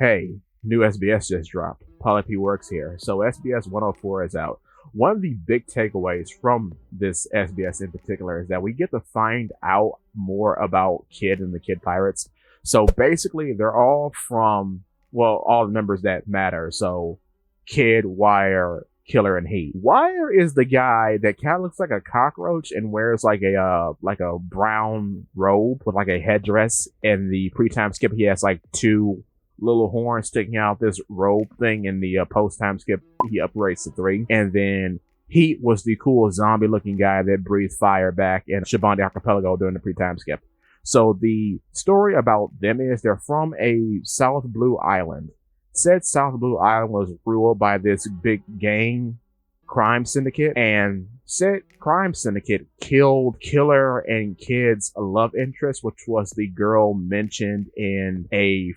Hey, new SBS just dropped. Polipede works here. So SBS 104 is out. One of the big takeaways from this SBS in particular is that we get to find out more about Kid and the Kid Pirates. So basically, they're all from, well, all the members that matter. So Kid, Wire, Killer, and Heat. Wire is the guy that kind of looks like a cockroach and wears like a brown robe with like a headdress. And the pre-time skip, he has like two little horns sticking out this robe thing. In the post-time skip, he upgrades to 3. And then Heat was the cool zombie-looking guy that breathed fire back in Shabandi Archipelago during the pre-time skip. So the story about them is they're from a South Blue Island. Said South Blue Island was ruled by this big gang crime syndicate, and said crime syndicate killed Killer and Kid's love interest, which was the girl mentioned in a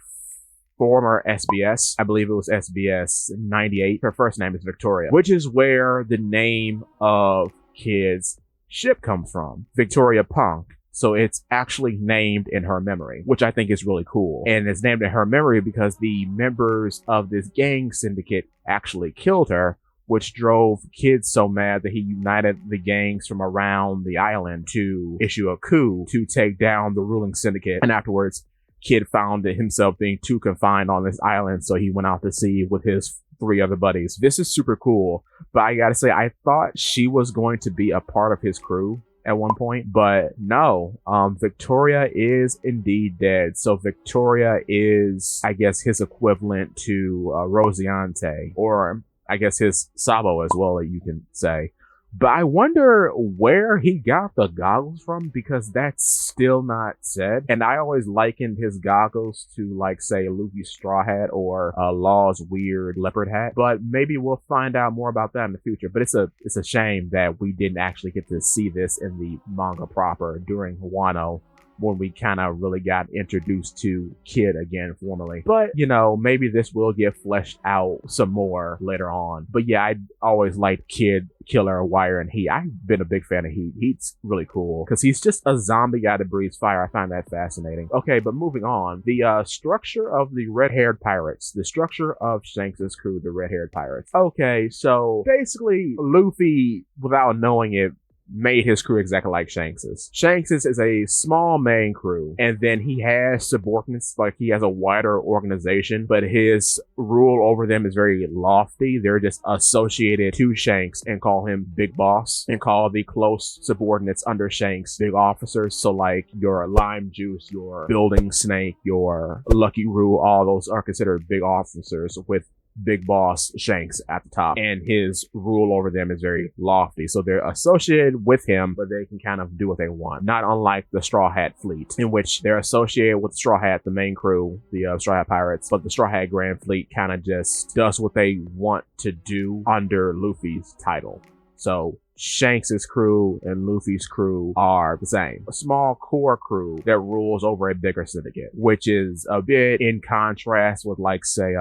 former SBS. I believe it was SBS 98. Her first name is Victoria, which is where the name of Kid's ship comes from, Victoria Punk. So it's actually named in her memory, which I think is really cool. And it's named in her memory because the members of this gang syndicate actually killed her, which drove Kid so mad that he united the gangs from around the island to issue a coup to take down the ruling syndicate. And afterwards, Kid found himself being too confined on this island, so he went out to sea with his 3 other buddies. This is super cool, but I gotta say, I thought she was going to be a part of his crew at one point, but no. Victoria is indeed dead. So Victoria is, I guess, his equivalent to Rosiante, or I guess his Sabo as well, you can say. But I wonder where he got the goggles from, because that's still not said. And I always likened his goggles to, like, say, Luffy's straw hat or Law's weird leopard hat. But maybe we'll find out more about that in the future. But it's a shame that we didn't actually get to see this in the manga proper during Wano, when we kind of really got introduced to Kid again formally. But, you know, maybe this will get fleshed out some more later on. But yeah, I always liked Kid, Killer, Wire, and Heat. I've been a big fan of Heat. Heat's really cool because he's just a zombie guy that breathes fire. I find that fascinating. Okay, but moving on. The structure of the red-haired pirates. The structure of Shanks' crew, the red-haired pirates. Okay, so basically, Luffy, without knowing it, made his crew exactly like Shanks's. Shanks's is a small main crew, and then he has subordinates, like he has a wider organization, but his rule over them is very lofty. They're just associated to Shanks and call him Big Boss, and call the close subordinates under Shanks Big Officers. So like your Lime Juice, your Building Snake, your Lucky Roo, all those are considered big officers, with Big Boss Shanks at the top, and his rule over them is very lofty. So they're associated with him, but they can kind of do what they want. Not unlike the Straw Hat Fleet, in which they're associated with Straw Hat, the main crew, the Straw Hat Pirates, but the Straw Hat Grand Fleet kind of just does what they want to do under Luffy's title. So Shanks' crew and Luffy's crew are the same. A small core crew that rules over a bigger syndicate, which is a bit in contrast with, like, say,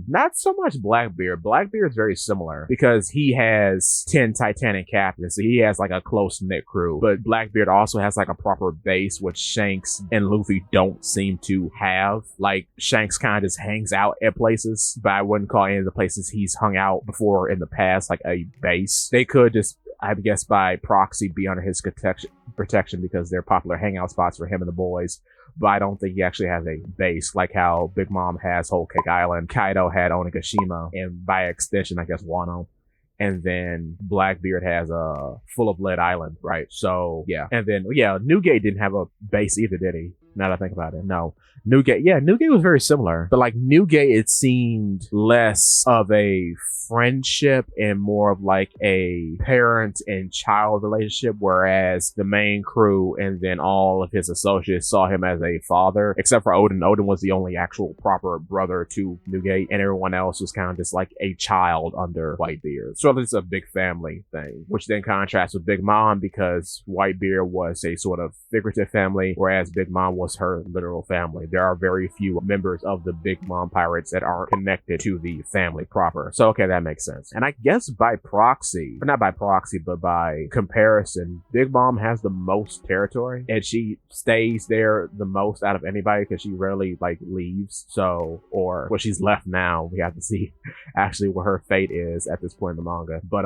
not so much Blackbeard. Blackbeard is very similar because he has 10 Titanic captains, so he has like a close-knit crew. But Blackbeard also has like a proper base, which Shanks and Luffy don't seem to have. Like, Shanks kind of just hangs out at places, but I wouldn't call any of the places he's hung out before in the past like a base. They could just, I guess, by proxy, be under his protection because they're popular hangout spots for him and the boys. But I don't think he actually has a base, like how Big Mom has Whole Cake Island, Kaido had Onigashima, and by extension, I guess, Wano. And then Blackbeard has a Full of Lead Island, right? So, yeah. And then, yeah, Newgate didn't have a base either, did he? Now that I think about it, no. Newgate was very similar. But like Newgate, it seemed less of a friendship and more of like a parent and child relationship, whereas the main crew and then all of his associates saw him as a father, except for Odin. Odin was the only actual proper brother to Newgate, and everyone else was kind of just like a child under Whitebeard. So it's a big family thing, which then contrasts with Big Mom, because Whitebeard was a sort of figurative family, whereas Big Mom was was her literal family. There are very few members of the Big Mom pirates that aren't connected to the family proper. So, okay, that makes sense. And I guess by proxy, or not by proxy, but by comparison, Big Mom has the most territory, and she stays there the most out of anybody because she rarely like leaves. So, or well, she's left now. We have to see actually what her fate is at this point in the manga. But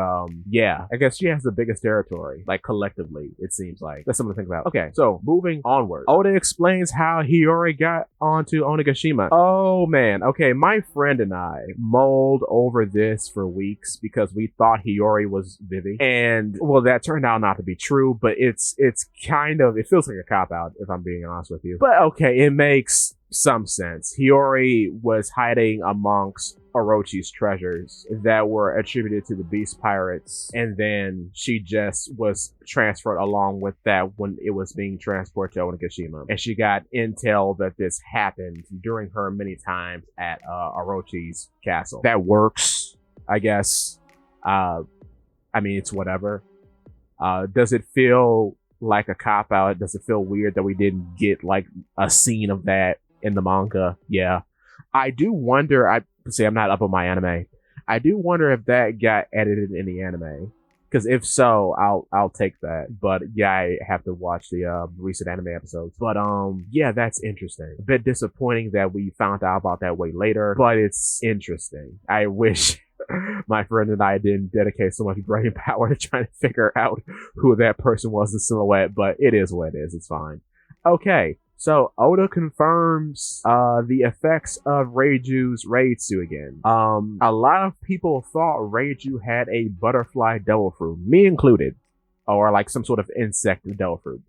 yeah, I guess she has the biggest territory, like collectively, it seems like. That's something to think about. Okay, so moving onward. Oda explains how Hiyori got onto Onigashima. Oh man, okay, my friend and I mulled over this for weeks because we thought Hiyori was Vivi. And well, that turned out not to be true, but it's kind of, it feels like a cop-out if I'm being honest with you. But okay, it makes some sense. Hiyori was hiding amongst Orochi's treasures that were attributed to the Beast Pirates, and then she just was transferred along with that when it was being transported to Onigashima. And she got intel that this happened during her many times at Orochi's castle. That works, I guess. I mean, it's whatever. Does it feel like a cop-out? Does it feel weird that we didn't get like a scene of that in the manga? Yeah. I do wonder, I'm not up on my anime. I do wonder if that got edited in the anime. Because if so, I'll take that. But yeah, I have to watch the recent anime episodes. But yeah, that's interesting. A bit disappointing that we found out about that way later, but it's interesting. I wish my friend and I didn't dedicate so much brain power to trying to figure out who that person was in silhouette, but it is what it is. It's fine. Okay. So Oda confirms the effects of Reiju's Raidsu again. A lot of people thought Reiju had a butterfly devil fruit, me included, or like some sort of insect devil fruit.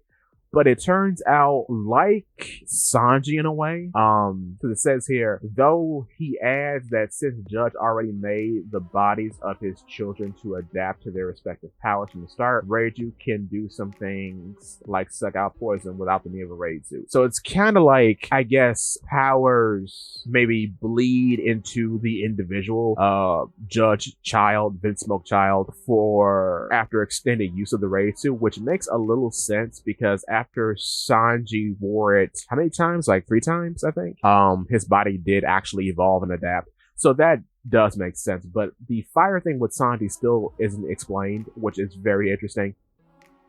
But it turns out like Sanji in a way. Because it says here, though he adds that since Judge already made the bodies of his children to adapt to their respective powers from the start, Reiju can do some things like suck out poison without the need of a raid suit. So it's kind of like, I guess, powers maybe bleed into the individual Judge child, Vinsmoke child, for after extended use of the raid suit, which makes a little sense because after Sanji wore it, how many times? Like 3 times, I think. His body did actually evolve and adapt. So that does make sense. But the fire thing with Sanji still isn't explained, which is very interesting.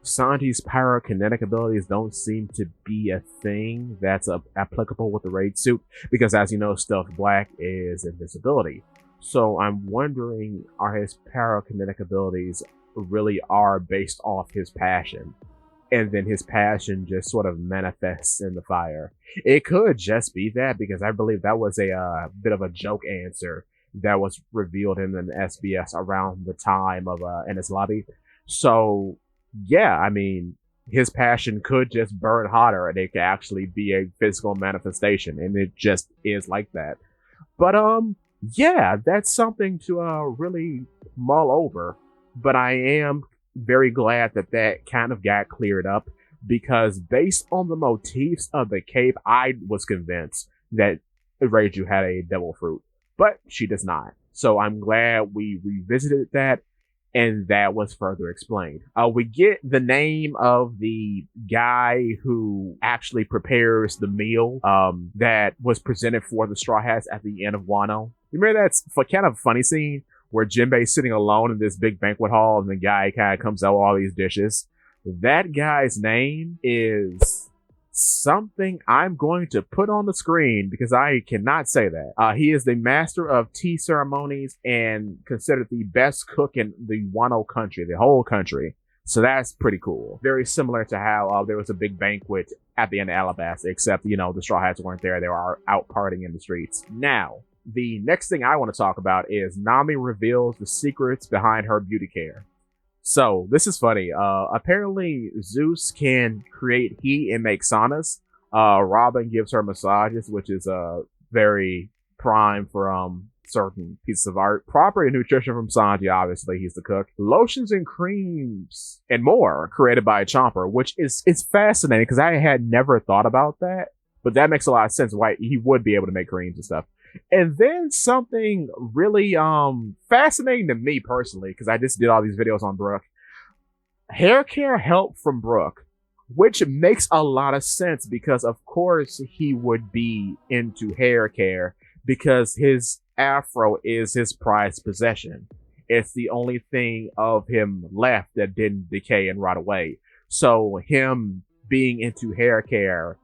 Sanji's pyrokinetic abilities don't seem to be a thing that's applicable with the raid suit, because as you know, Stealth Black is invisibility. So I'm wondering, are his pyrokinetic abilities really are based off his passion? And then his passion just sort of manifests in the fire. It could just be that, because I believe that was a bit of a joke answer that was revealed in an SBS around the time of Enies Lobby. So, yeah, I mean, his passion could just burn hotter and it could actually be a physical manifestation, and it just is like that. But, yeah, that's something to really mull over. But I am very glad that that kind of got cleared up, because based on the motifs of the cape, I was convinced that Reiju had a devil fruit, but she does not. So I'm glad we revisited that, and that was further explained. We get the name of the guy who actually prepares the meal that was presented for the Straw Hats at the end of Wano. You remember that kind of funny scene where Jinbei's sitting alone in this big banquet hall and the guy kind of comes out with all these dishes? That guy's name is something I'm going to put on the screen because I cannot say that. He is the master of tea ceremonies and considered the best cook in the Wano country, the whole country. So that's pretty cool. Very similar to how there was a big banquet at the end of Alabasta, except, you know, the Straw Hats weren't there. They were out partying in the streets. Now, the next thing I want to talk about is Nami reveals the secrets behind her beauty care. So this is funny. Apparently Zeus can create heat and make saunas. Robin gives her massages, which is very prime for certain pieces of art. Proper nutrition from Sanji, obviously he's the cook. Lotions and creams and more created by Chomper, which is fascinating because I had never thought about that. But that makes a lot of sense why he would be able to make creams and stuff. And then something really fascinating to me personally, because I just did all these videos on Brooke. Hair care help from Brooke which makes a lot of sense because, of course, he would be into hair care because his afro is his prized possession. It's the only thing of him left that didn't decay and rot away. So him being into hair care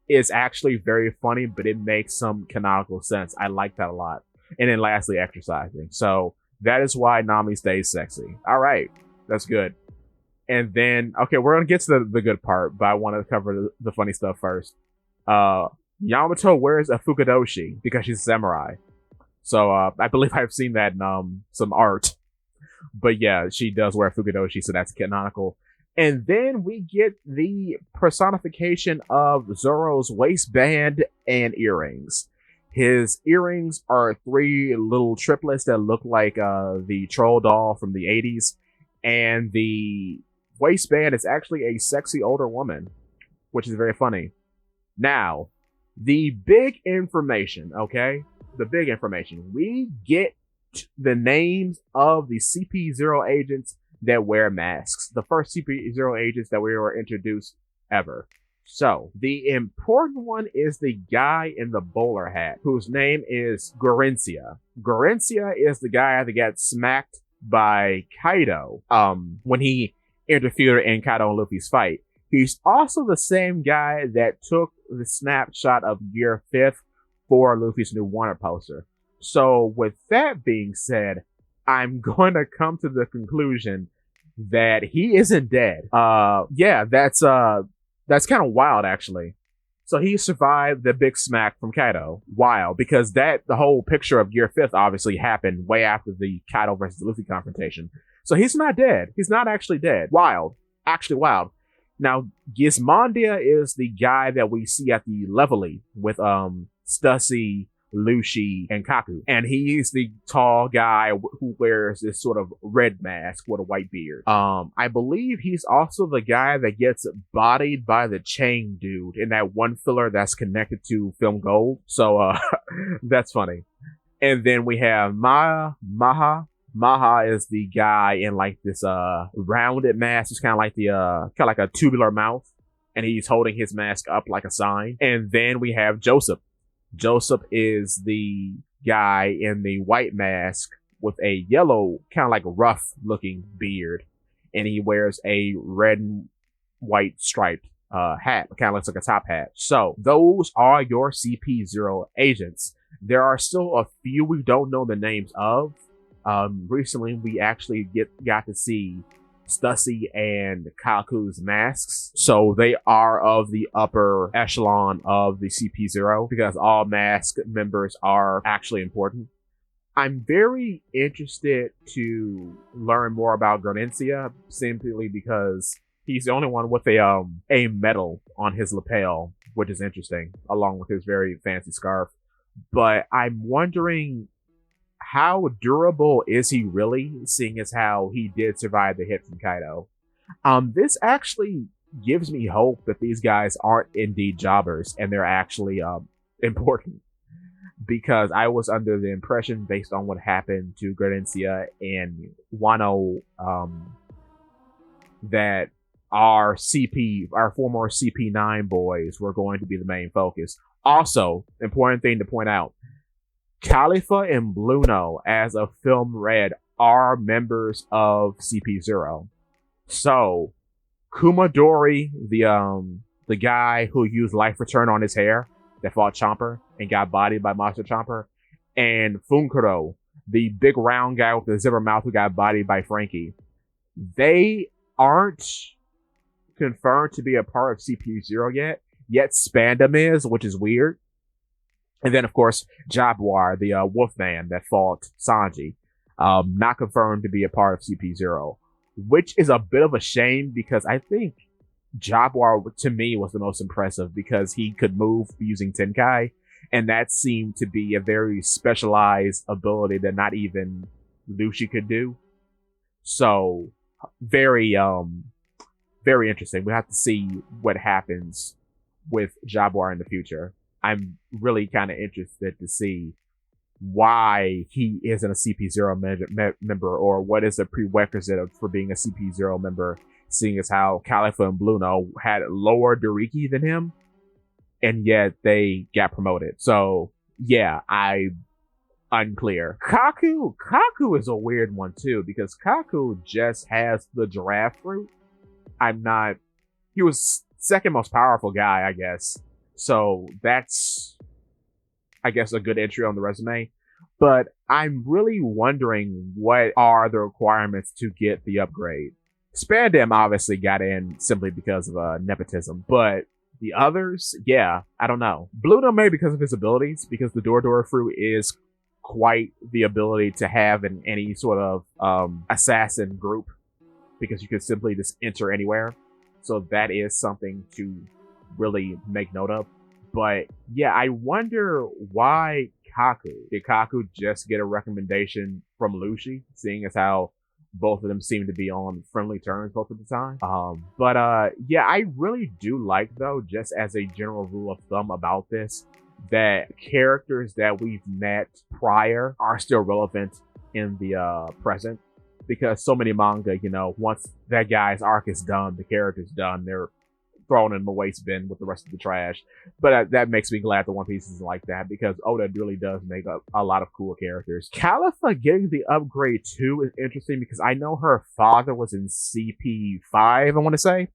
is actually very funny, but it makes some canonical sense. I like that a lot. And then lastly, exercising. So that is why Nami stays sexy. All right, that's good. And then, okay, we're going to get to the good part, but I want to cover the funny stuff first. Yamato wears a fukadoshi because she's a samurai. So I believe I've seen that in some art. But yeah, she does wear a fukadoshi, so that's canonical. And then we get the personification of Zoro's waistband and earrings. His earrings are 3 little triplets that look like the troll doll from the 80s. And the waistband is actually a sexy older woman, which is very funny. Now, the big information, okay? The big information. We get the names of the CP0 agents that wear masks. The first CP0 agents that we were introduced ever. So, the important one is the guy in the bowler hat, whose name is Gorencia. Gorencia is the guy that got smacked by Kaido when he interfered in Kaido and Luffy's fight. He's also the same guy that took the snapshot of Gear 5th for Luffy's new Warner poster. So with that being said, I'm going to come to the conclusion that he isn't dead. Yeah, that's kind of wild actually. So he survived the big smack from Kaido. Wild, because the whole picture of Gear 5th obviously happened way after the Kaido versus Luffy confrontation. So he's not dead. He's not actually dead. Wild. Actually wild. Now, Gizmondia is the guy that we see at the Levelly with Stussy, Lucy, and Kaku. And he's the tall guy who wears this sort of red mask with a white beard. I believe he's also the guy that gets bodied by the chain dude in that one filler that's connected to Film Gold. So that's funny. And then we have Maha. Maha is the guy in like this rounded mask. It's kind of like a tubular mouth, and he's holding his mask up like a sign. And then we have Joseph. Joseph is the guy in the white mask with a yellow, kind of like rough looking beard, and he wears a red and white striped hat. Kind of looks like a top hat. So those are your CP0 agents. There are still a few we don't know the names of. Recently we actually got to see Stussy and Kaku's masks. So they are of the upper echelon of the CP0 because all mask members are actually important. I'm very interested to learn more about Gorencia simply because he's the only one with a medal on his lapel, which is interesting, along with his very fancy scarf. But I'm wondering, how durable is he really, seeing as how he did survive the hit from Kaido? This actually gives me hope that these guys aren't indeed jobbers and they're actually important. Because I was under the impression, based on what happened to Gorencia and Wano, that our former CP9 boys were going to be the main focus. Also, important thing to point out, Khalifa and Bluno, as a film read, are members of CP0. So, Kumadori, the guy who used Life Return on his hair, that fought Chomper and got bodied by Monster Chomper, and Funkuro, the big round guy with the zipper mouth who got bodied by Frankie. They aren't confirmed to be a part of CP0 yet Spandam is, which is weird. And then, of course, Jaguar, the Wolfman that fought Sanji, not confirmed to be a part of CP0, which is a bit of a shame because I think Jaguar, to me, was the most impressive because he could move using Tenkai, and that seemed to be a very specialized ability that not even Lucy could do. So, very, very interesting. We have to see what happens with Jaguar in the future. I'm really kind of interested to see why he isn't a CP0 member, or what is the prerequisite for being a CP0 member seeing as how Califa and Bluno had lower Doriki than him, and yet they got promoted. So yeah, unclear. Kaku is a weird one too, because Kaku just has the giraffe fruit. He was second most powerful guy, I guess. So that's, I guess, a good entry on the resume. But I'm really wondering what are the requirements to get the upgrade. Spandam obviously got in simply because of nepotism, but the others, yeah, I don't know. Bluno maybe because of his abilities, because the Door fruit is quite the ability to have in any sort of assassin group, because you can simply just enter anywhere. So that is something to really make note of. But yeah, I wonder why Kaku. Did Kaku just get a recommendation from Lucy, seeing as how both of them seem to be on friendly terms both of the time? Yeah, I really do like, though, just as a general rule of thumb about this, that characters that we've met prior are still relevant in the present, because so many manga, once that guy's arc is done, the character's done, they're thrown in the waste bin with the rest of the trash. But that makes me glad that One Piece is like that, because Oda really does make a lot of cool characters. Califa getting the upgrade too is interesting, because I know her father was in CP5, I want to say.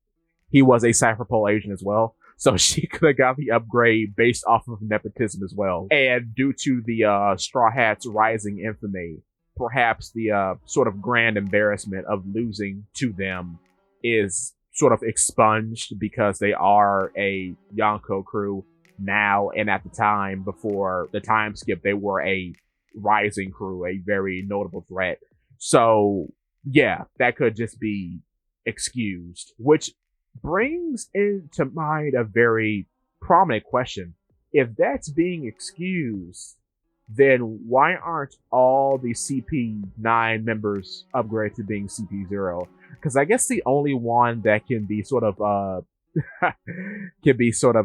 He was a Cypher Pole agent as well. So she could have got the upgrade based off of nepotism as well. And due to the Straw Hats' rising infamy, perhaps the sort of grand embarrassment of losing to them is sort of expunged, because they are a Yonko crew now, and at the time, before the time skip, they were a rising crew, a very notable threat. So yeah, that could just be excused, which brings into mind a very prominent question. If that's being excused, then why aren't all the CP9 members upgraded to being CP0? Because I guess the only one that can be sort of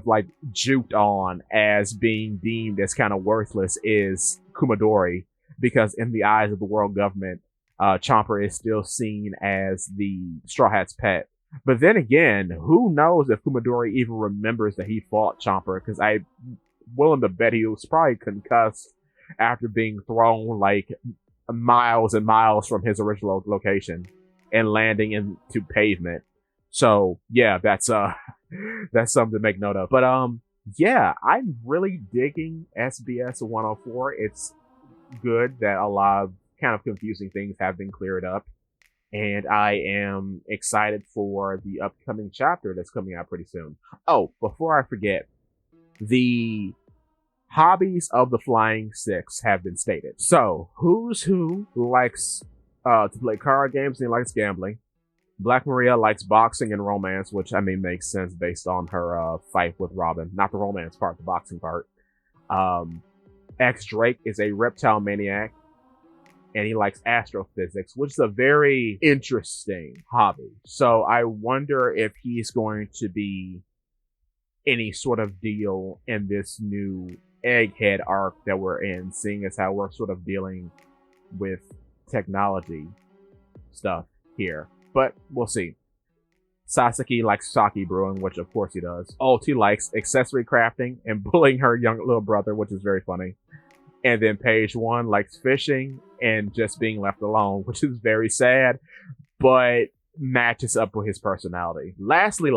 like juked on as being deemed as kind of worthless is Kumadori, because in the eyes of the world government, Chomper is still seen as the Straw Hat's pet. But then again, who knows if Kumadori even remembers that he fought Chomper, because I'm willing to bet he was probably concussed after being thrown like miles and miles from his original location and landing into pavement. So yeah, that's something to make note of. But yeah, I'm really digging SBS 104. It's good that a lot of kind of confusing things have been cleared up, and I am excited for the upcoming chapter that's coming out pretty soon. Oh, before I forget, the hobbies of the Flying Six have been stated. So, who's who likes to play card games and likes gambling. Black Maria likes boxing and romance, which, I mean, makes sense based on her fight with Robin. Not the romance part, the boxing part. X Drake is a reptile maniac, and he likes astrophysics, which is a very interesting hobby. So I wonder if he's going to be any sort of deal in this new Egghead arc that we're in, seeing as how we're sort of dealing with technology stuff here. But we'll see. Sasaki likes sake brewing, which of course he does. Ulti likes accessory crafting and bullying her young little brother, which is very funny. And then Page 1 likes fishing and just being left alone, which is very sad, but matches up with his personality. Lastly,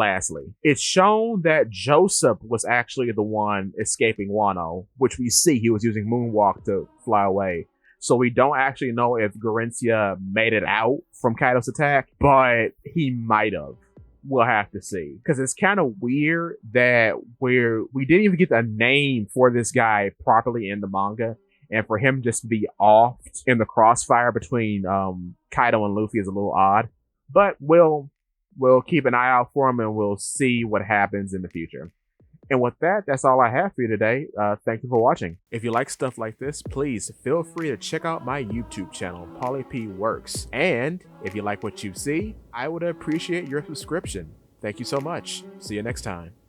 it's shown that Joseph was actually the one escaping Wano, which we see he was using Moonwalk to fly away. So we don't actually know if Gorencia made it out from Kaido's attack, but he might have. We'll have to see. Because it's kind of weird that we didn't even get a name for this guy properly in the manga, and for him just to be off in the crossfire between Kaido and Luffy is a little odd. But we'll keep an eye out for him, and we'll see what happens in the future. And with that, that's all I have for you today. Thank you for watching. If you like stuff like this, please feel free to check out my YouTube channel, Polipede Works. And if you like what you see, I would appreciate your subscription. Thank you so much. See you next time.